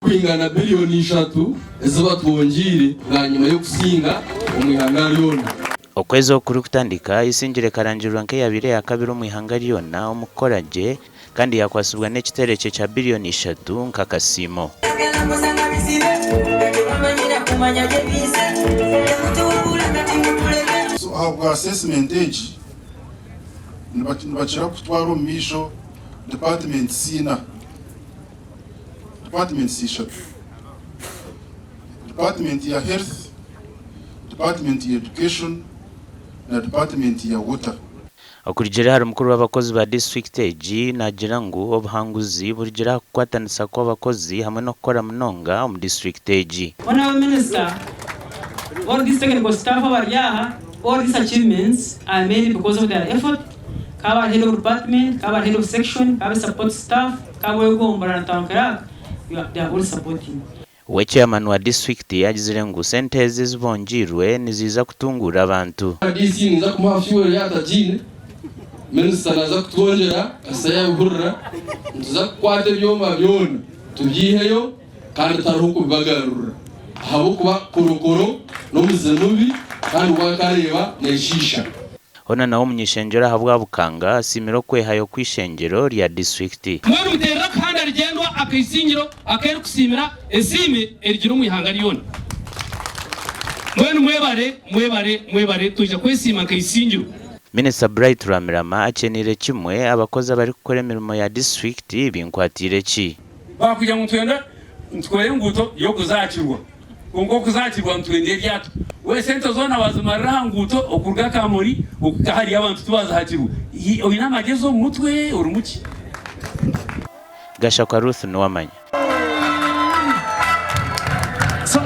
kwingana biliyoni 3 ezo batwongire bwa nyuma yo kusinga eihanga ryona. Okwezi okuri kutandika Isingiro karangirwa nke yabire akabiri eihanga ryona omukoraje kandi yakwasibwa n'ekitereke kya biliyoni 3 nk'akasimo. So our assessment age nibachira kutwara omisho department sina department sisha department ya health, department ya education na department ya water. Okurijira hari mukuru w'abakozi ba district age nagira ngo obuhanguzi burigera kwatanisa kwa abakozi hamwe no gukora munonga mu district age. Honorable Minister, all these technical staff over here, all these achievements are made because of their effort. Kaba head of department, kaba head of section, kaba support staff, kaba wegombara na tankera, they are all supporting. Chairman wa district yagizire ngo sente zibongirwe niziza kutungura abantu. DC niza kumuha fuel yata jine. Minister naza kutwongera asaya burra. Tuza kwate byoma byona. Tubyiheyo kandi taruko bibagarura. Habo kuba korokoro no muzenubi kandi wakareba neshisha. Hona nawo munyishengero habwa bukanga asimiro kwehayo kwishengero lya district. Mwe mutera kandi rigendwa akayisingiro akere kusimira esime erigiro eihanga ryona. Mwebare tuje kwesima akayisingiro. Minister Bright Ramirama akenire kimwe abakozi bari gukora imirimo ya district binkwatire ki. Bakuja mutwenda ntwere nguto yo kuzakirwa. Kongo kuzakirwa ntwende ryato. We sente zona bazimarira nguto okurga kamori okahari abantu tubazahakirwa. Oyina magezo mutwe urumuki. Gashakwa Ruth Nuwamanya.